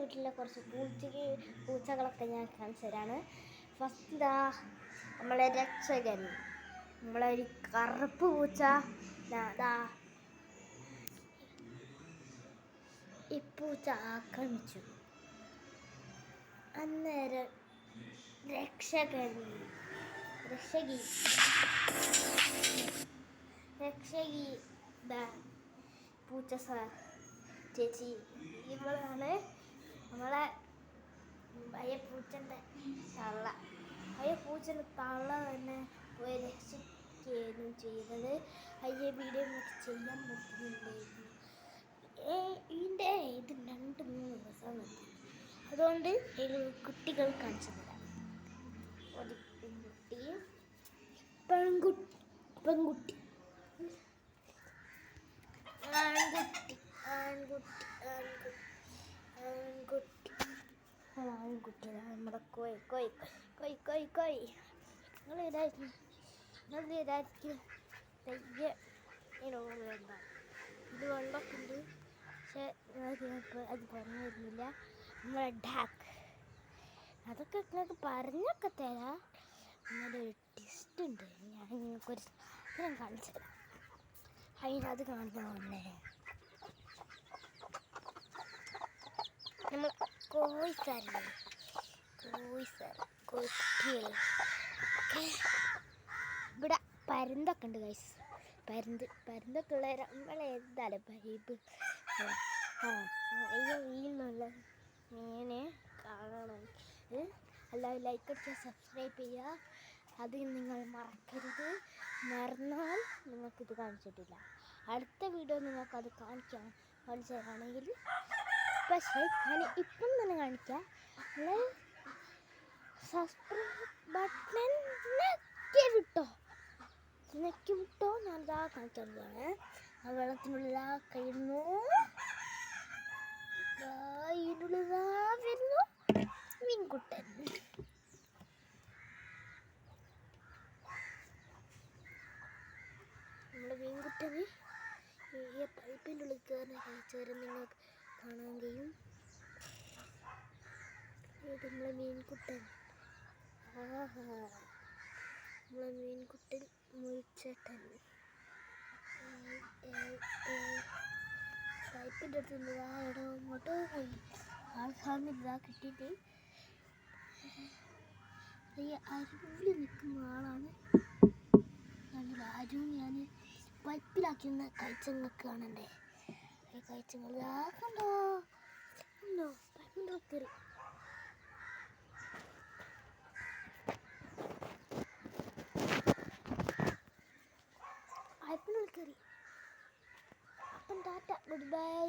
വീട്ടിലെ കുറച്ച് പൂച്ചകളൊക്കെ ഞാൻ കാണിച്ചു തരാണ്. ഫസ്റ്റ് ഇതാ നമ്മളെ രക്ഷകൻ, നമ്മളെ ഒരു കറുപ്പ് പൂച്ച. ഇതാ ഈ പൂച്ച ആക്രമിച്ചു. അന്നേരം രക്ഷകി പൂച്ച സാർ ചേച്ചി, ഇവളാണ് നമ്മളെ പൂച്ചൻ്റെ തള്ള. പൂച്ചൻ്റെ തള്ള തന്നെ പോയി രക്ഷിക്കുകയും ചെയ്തത്. വീഡിയോ നമുക്ക് ചെയ്യാൻ പറ്റുന്നില്ലായിരുന്നു. ഇതിൻ്റെ ഇത് 2-3 ദിവസം നിർത്തി. അതുകൊണ്ട് കുട്ടികൾ കാണിച്ചു തരാം. ഒരു പെൺകുട്ടി ആൺകുട്ടി നമ്മുടെ കോയി നിങ്ങൾ ഇതായിരിക്കും തെയ്യ എന്താ ഇത് വെള്ളമൊക്കെ ഉണ്ട്. പക്ഷെ അത് പറഞ്ഞു വരുന്നില്ല. നമ്മളെ ഡാക്ക് അതൊക്കെ നിങ്ങൾക്ക് പറഞ്ഞൊക്കെ തരാം. എന്നൊരു ടിസ്റ്റ് ഉണ്ട്. ഞാൻ നിങ്ങൾക്കൊരു സാധനം കാണിച്ചു തരാം. അതിനത് കാണുന്നതന്നെ നമ്മൾ കോഴിക്കാരല്ലേ, കോഴിക്കുട്ടികൾ ഇവിടെ പരുന്തൊക്കെ ഉണ്ട് ഗൈസ്. പരുന്തൊക്കെ ഉള്ള നമ്മളെ എന്താണ് പൈപ്പ് വീഴുന്നുള്ള മീനെ കാണണം. എല്ലാവരും ലൈക്ക് അടിച്ചാൽ സബ്സ്ക്രൈബ് ചെയ്യുക. അത് നിങ്ങൾ മറക്കരുത്. മറന്നാൽ നിങ്ങൾക്കിത് കാണിച്ചിട്ടില്ല. അടുത്ത വീഡിയോ നിങ്ങൾക്കത് കാണിച്ചാണെങ്കിൽ പക്ഷേ ഞാൻ ഇപ്പം തന്നെ കാണിക്കാം. നിങ്ങൾ സബ്സ്ക്രൈബ് ബട്ടൺ നെക്കി വിട്ടോ. ഞാൻ ഇതാ കാണിച്ചതാണ്. ആ വെള്ളത്തിനുള്ള കഴിയുന്നു. വരുന്നു മീൻകുട്ടൻ. നമ്മുടെ മീൻകുട്ടന് ഈ പൈപ്പിൻ്റെ ഉള്ളിൽ കയറുന്ന കാഴ്ചവരെ നിങ്ങൾക്ക് കാണാൻ കഴിയും. നമ്മളെ മീൻകുട്ടൻ, നമ്മളെ മീൻകുട്ടൻ മുഴിച്ചേട്ടൻ പൈപ്പിൻ്റെ അടുത്ത് നിന്ന് ഇങ്ങോട്ട് പോയി. ആൾക്കാരിതാ കിട്ടിയിട്ട് ഈ അരുവിൽ നിൽക്കുന്ന ആളാണ്. അരുവ് ഞാൻ പൈപ്പിലാക്കുന്ന കാഴ്ചങ്ങൾക്ക് കാണണ്ടേ. ഈ കാഴ്ചകൾ കണ്ടോ പൈപ്പിൻ്റെ കയറി. പൈപ്പിനുള്ളിൽ കയറി. അപ്പം ടാറ്റ, ഗുഡ് ബൈ.